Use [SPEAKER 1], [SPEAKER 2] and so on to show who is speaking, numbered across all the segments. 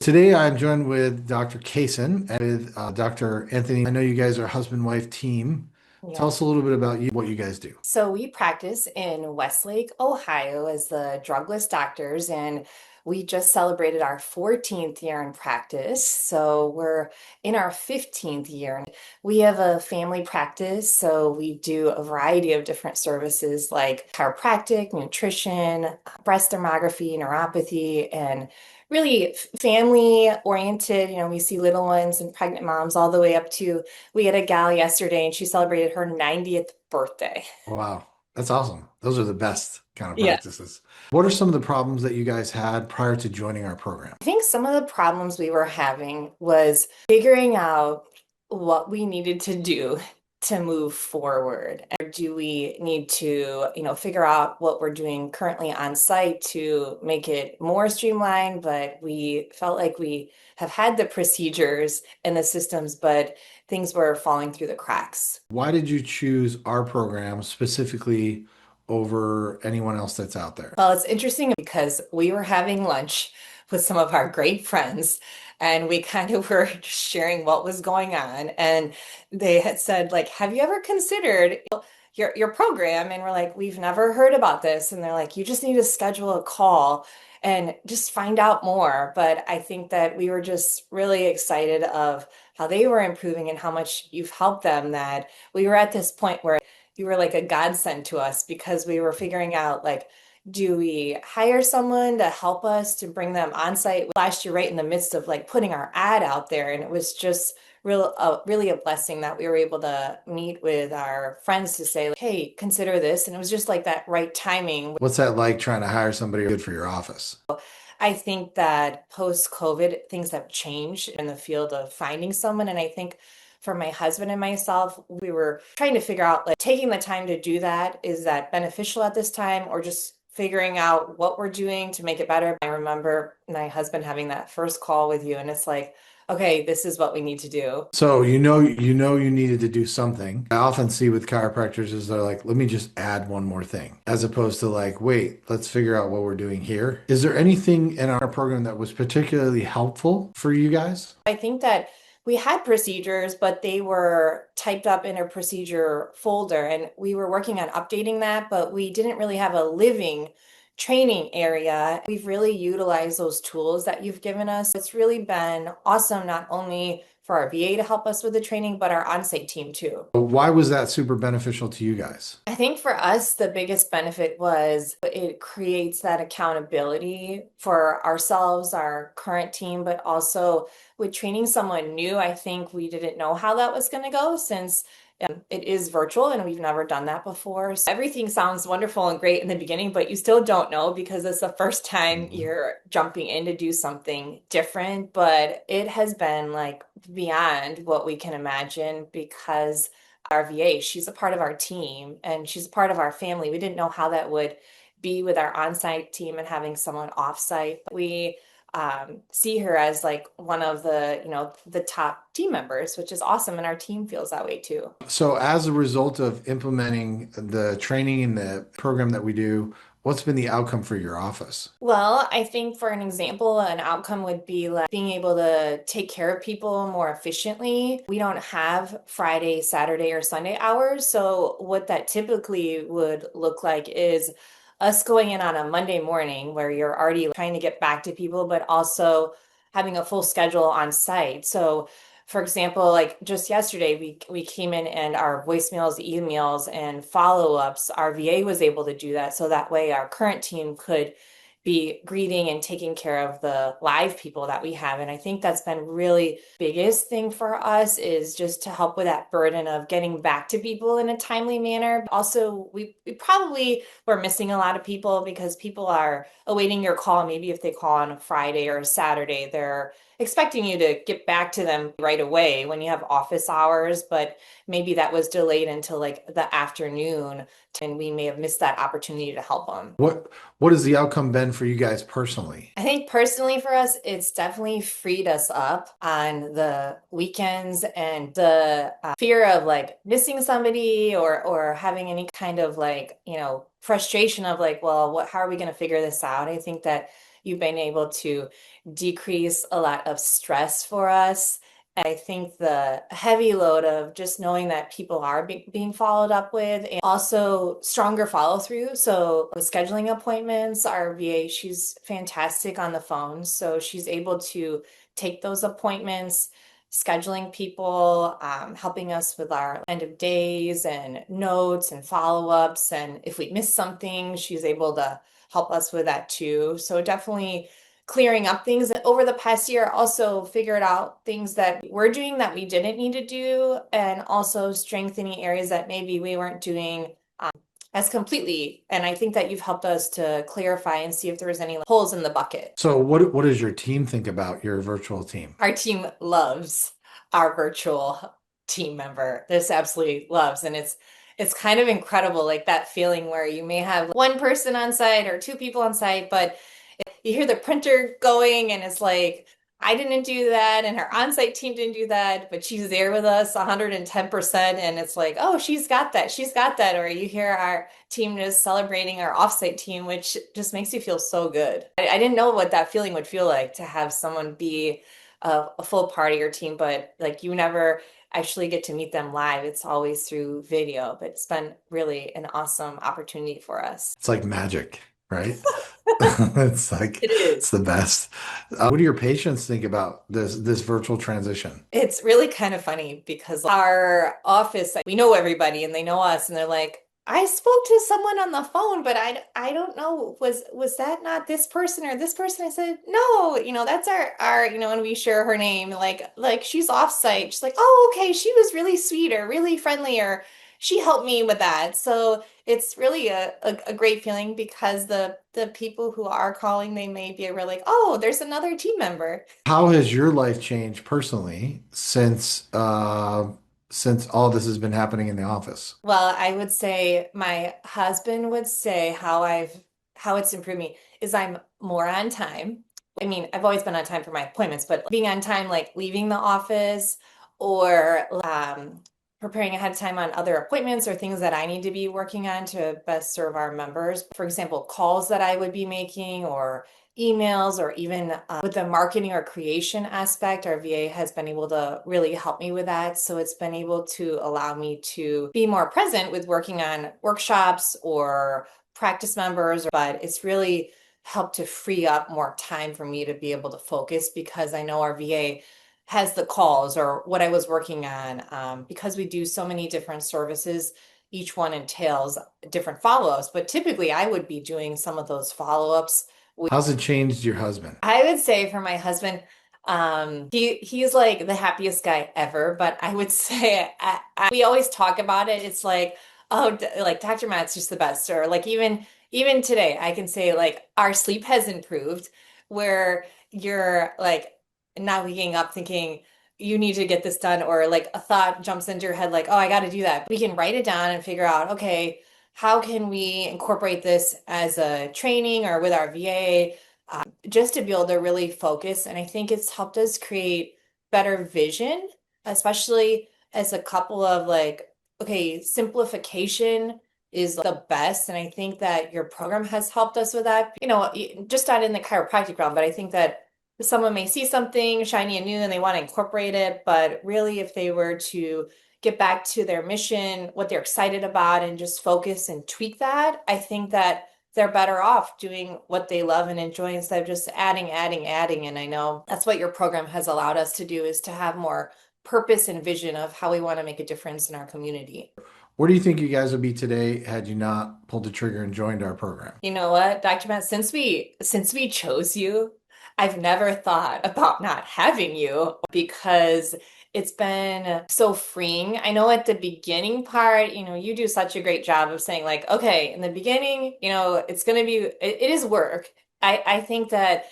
[SPEAKER 1] Today, I'm joined with Dr. Kaysen and with Dr. Anthony. I know you guys are a husband-wife team. Tell
[SPEAKER 2] Yeah.
[SPEAKER 1] us a little bit about you, what you guys do.
[SPEAKER 2] So we practice in Westlake, Ohio as the Drugless doctors, and we just celebrated our 14th year in practice. So we're in our 15th year. We have a family practice, so we do a variety of different services like chiropractic, nutrition, breast thermography, neuropathy, and really family oriented. We see little ones and pregnant moms all the way up to we had a gal yesterday and she celebrated her 90th birthday.
[SPEAKER 1] Wow, that's awesome. Those are the best kind of
[SPEAKER 2] Yeah.
[SPEAKER 1] practices. What are some of the problems that you guys had prior to joining our program?
[SPEAKER 2] I think some of the problems we were having was figuring out what we needed to do to move forward. And do we need to, figure out what we're doing currently on site to make it more streamlined? But we felt like we have had the procedures and the systems, but things were falling through the cracks.
[SPEAKER 1] Why did you choose our program specifically over anyone else that's out there?
[SPEAKER 2] Well, it's interesting because we were having lunch with some of our great friends and we kind of were just sharing what was going on. And they had said, like, have you ever considered your program? And we're like, we've never heard about this. And they're like, you just need to schedule a call and just find out more. But I think that we were just really excited of how they were improving and how much you've helped them, that we were at this point where you were like a godsend to us because we were figuring out, like, do we hire someone to help us to bring them on site? Last year, right in the midst of like putting our ad out there, and it was just really a blessing that we were able to meet with our friends to say, like, hey, consider this. And it was just like that right timing.
[SPEAKER 1] What's that like trying to hire somebody good for your office?
[SPEAKER 2] I think that post-COVID, things have changed in the field of finding someone. And I think for my husband and myself, we were trying to figure out, like, taking the time to do that, is that beneficial at this time, or just figuring out what we're doing to make it better. I remember my husband having that first call with you, and it's like, okay, this is what we need to do.
[SPEAKER 1] So you needed to do something. I often see with chiropractors is they're like, let me just add one more thing, as opposed to like, wait, let's figure out what we're doing here. Is there anything in our program that was particularly helpful for you guys?
[SPEAKER 2] I think that we had procedures, but they were typed up in a procedure folder, and we were working on updating that, but we didn't really have a living training area. We've really utilized those tools that you've given us. It's really been awesome, not only for our VA to help us with the training, but our on-site team too.
[SPEAKER 1] Why was that super beneficial to you guys?
[SPEAKER 2] I think for us, the biggest benefit was it creates that accountability for ourselves, our current team, but also with training someone new. I think we didn't know how that was going to go since it is virtual and we've never done that before. So everything sounds wonderful and great in the beginning, but you still don't know because it's the first time
[SPEAKER 1] Mhm.
[SPEAKER 2] you're jumping in to do something different. But it has been like beyond what we can imagine because our VA. She's a part of our team and she's a part of our family. We didn't know how that would be with our on-site team and having someone off-site. We see her as like one of the top team members, which is awesome. And our team feels that way too.
[SPEAKER 1] So, as a result of implementing the training and the program that we do, what's been the outcome for your office?
[SPEAKER 2] Well, I think for an example, an outcome would be like being able to take care of people more efficiently. We don't have Friday, Saturday, or Sunday hours. So, what that typically would look like is us going in on a Monday morning where you're already trying to get back to people, but also having a full schedule on site. So, for example, like just yesterday, we came in and our voicemails, emails, and follow-ups, our VA was able to do that. So that way our current team could be greeting and taking care of the live people that we have. And I think that's been really biggest thing for us is just to help with that burden of getting back to people in a timely manner. Also, we probably were missing a lot of people because people are awaiting your call. Maybe if they call on a Friday or a Saturday, they're expecting you to get back to them right away when you have office hours, but maybe that was delayed until like the afternoon and we may have missed that opportunity to help them.
[SPEAKER 1] What has the outcome been for you guys personally?
[SPEAKER 2] I think personally for us, it's definitely freed us up on the weekends and the fear of like missing somebody or having any kind of like, frustration of like, well, how are we going to figure this out? I think that You've been able to decrease a lot of stress for us. I think the heavy load of just knowing that people are being followed up with, and also stronger follow through. So with scheduling appointments, our VA, she's fantastic on the phone. So she's able to take those appointments, scheduling people, helping us with our end of days and notes and follow-ups. And if we miss something, she's able to help us with that too. So definitely clearing up things. Over the past year, also figured out things that we're doing that we didn't need to do, and also strengthening areas that maybe we weren't doing as completely. And I think that you've helped us to clarify and see if there was any holes in the bucket.
[SPEAKER 1] So what does your team think about your virtual team?
[SPEAKER 2] Our team loves our virtual team member. This absolutely loves, and it's kind of incredible, like that feeling where you may have one person on site or two people on site, but you hear the printer going and it's like, I didn't do that and her on-site team didn't do that, but she's there with us 110%. And it's like, oh, she's got that. She's got that. Or you hear our team just celebrating our offsite team, which just makes you feel so good. I didn't know what that feeling would feel like to have someone be a full part of your team, but like you never actually get to meet them live. It's always through video, but it's been really an awesome opportunity for us.
[SPEAKER 1] It's like magic, right? It's like
[SPEAKER 2] It is.
[SPEAKER 1] it's the best. What do your patients think about this virtual transition?
[SPEAKER 2] It's really kind of funny because our office, we know everybody and they know us, and they're like, I spoke to someone on the phone, but I don't know, was that not this person or this person? I said, no, that's our, and we share her name, like she's offsite. She's like, oh, okay, she was really sweet or really friendly, or she helped me with that. So it's really a great feeling because the people who are calling, they may be like, oh, there's another team member.
[SPEAKER 1] How has your life changed personally since all this has been happening in the office?
[SPEAKER 2] Well, I would say my husband would say how it's improved me is I'm more on time. I mean, I've always been on time for my appointments, but being on time, like leaving the office or preparing ahead of time on other appointments or things that I need to be working on to best serve our members. For example, calls that I would be making or emails, or even with the marketing or creation aspect, our VA has been able to really help me with that. So it's been able to allow me to be more present with working on workshops or practice members, but it's really helped to free up more time for me to be able to focus because I know our VA has the calls or what I was working on. Because we do so many different services, each one entails different follow-ups, but typically I would be doing some of those follow-ups.
[SPEAKER 1] How's it changed your husband?
[SPEAKER 2] I would say for my husband, he's like the happiest guy ever, but I would say we always talk about it. It's like, oh, like Dr. Matt's just the best. Or like even today, I can say like our sleep has improved where you're like not waking up thinking you need to get this done, or like a thought jumps into your head like, oh, I got to do that. We can write it down and figure out, okay, how can we incorporate this as a training or with our VA, just to be able to really focus. And I think it's helped us create better vision, especially as a couple of like, okay, simplification is the best. And I think that your program has helped us with that, just not in the chiropractic realm, but I think that someone may see something shiny and new and they want to incorporate it. But really, if they were to get back to their mission, what they're excited about, and just focus and tweak that, I think that they're better off doing what they love and enjoy instead of just adding, adding, adding. And I know that's what your program has allowed us to do, is to have more purpose and vision of how we want to make a difference in our community.
[SPEAKER 1] Where do you think you guys would be today had you not pulled the trigger and joined our program?
[SPEAKER 2] You know what, Dr. Matt, since we chose you, I've never thought about not having you because it's been so freeing. I know at the beginning part, you do such a great job of saying like, okay, in the beginning, it's going to be, it is work. I think that,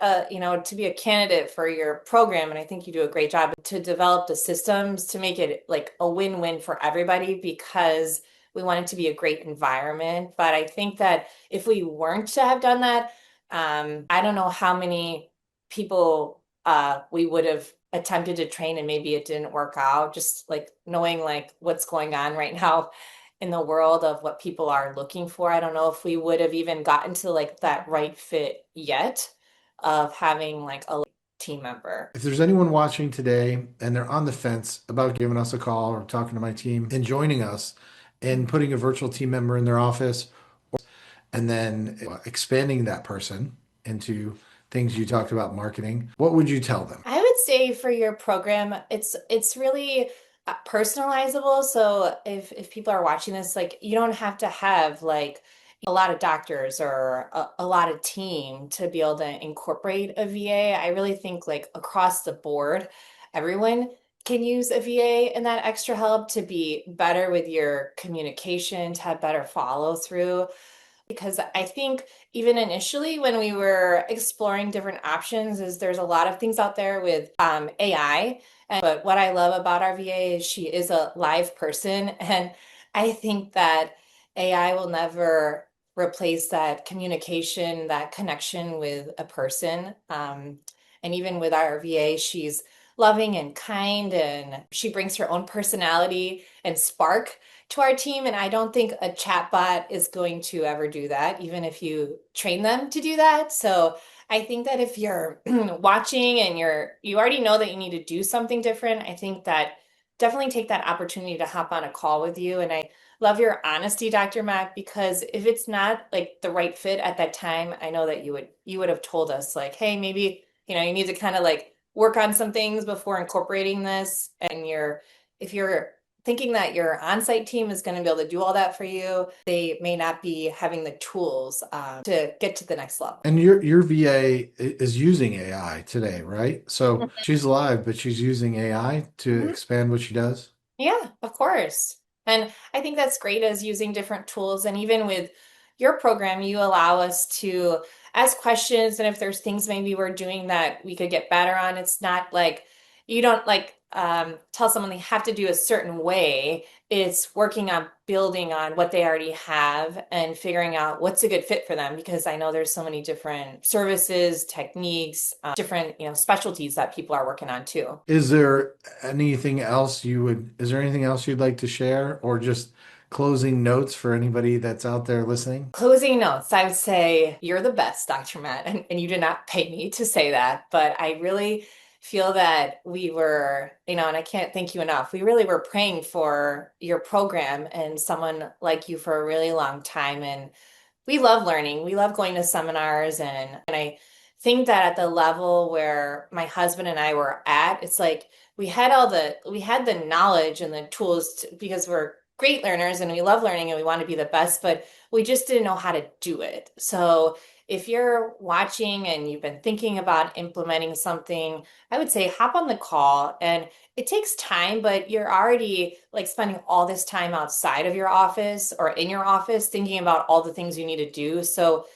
[SPEAKER 2] to be a candidate for your program, and I think you do a great job to develop the systems to make it like a win-win for everybody because we want it to be a great environment. But I think that if we weren't to have done that, I don't know how many people we would have attempted to train and maybe it didn't work out. Just like knowing like what's going on right now in the world of what people are looking for. I don't know if we would have even gotten to like that right fit yet. of having like a team member.
[SPEAKER 1] If there's anyone watching today and they're on the fence about giving us a call or talking to my team and joining us and putting a virtual team member in their office and then expanding that person into things you talked about marketing, what would you tell them?
[SPEAKER 2] I would say for your program, it's really personalizable. So if people are watching this, like you don't have to have like a lot of doctors or a lot of team to be able to incorporate a VA. I really think like across the board, everyone can use a VA and that extra help to be better with your communication, to have better follow through. Because I think even initially when we were exploring different options is there's a lot of things out there with AI. But what I love about our VA is she is a live person. And I think that AI will never replace that communication, that connection with a person. And even with our VA, she's loving and kind and she brings her own personality and spark to our team. And I don't think a chatbot is going to ever do that, even if you train them to do that. So I think that if you're watching and you already know that you need to do something different, I think that definitely take that opportunity to hop on a call with you. And I love your honesty, Dr. Mack, because if it's not like the right fit at that time, I know that you would have told us like, hey, maybe, you need to kind of like work on some things before incorporating this. And if you're thinking that your on-site team is going to be able to do all that for you, they may not be having the tools to get to the next level.
[SPEAKER 1] And your VA is using AI today, right? So she's live, but she's using AI to
[SPEAKER 2] Mhm.
[SPEAKER 1] expand what she does.
[SPEAKER 2] Yeah, of course. And I think that's great as using different tools. And even with your program, you allow us to ask questions. And if there's things maybe we're doing that we could get better on, it's not like you don't like tell someone they have to do a certain way. It's working on building on what they already have and figuring out what's a good fit for them. Because I know there's so many different services, techniques, different, specialties that people are working on too.
[SPEAKER 1] Is there anything else you'd like to share or just closing notes for anybody that's out there listening?
[SPEAKER 2] Closing notes, I would say you're the best, Dr. Matt, and you did not pay me to say that, but I really feel that we were, and I can't thank you enough. We really were praying for your program and someone like you for a really long time. And we love learning. We love going to seminars and I think that at the level where my husband and I were at, it's like we had the knowledge and the tools because we're great learners and we love learning and we want to be the best, but we just didn't know how to do it. So if you're watching and you've been thinking about implementing something, I would say hop on the call and it takes time, but you're already like spending all this time outside of your office or in your office thinking about all the things you need to do. So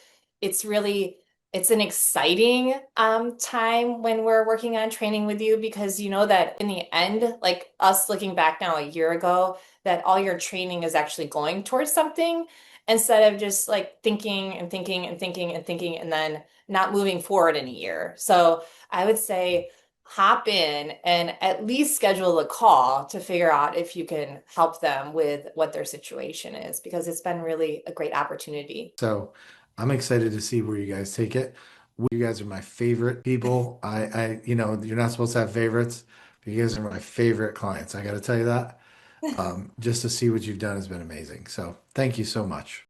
[SPEAKER 2] it's really it's an exciting time when we're working on training with you because you know that in the end, like us looking back now a year ago, that all your training is actually going towards something instead of just like thinking and thinking and thinking and thinking and then not moving forward in a year. So I would say hop in and at least schedule a call to figure out if you can help them with what their situation is because it's been really a great opportunity.
[SPEAKER 1] So I'm excited to see where you guys take it. You guys are my favorite people. You're not supposed to have favorites, but you guys are my favorite clients. I got to tell you that. Just to see what you've done has been amazing. So thank you so much.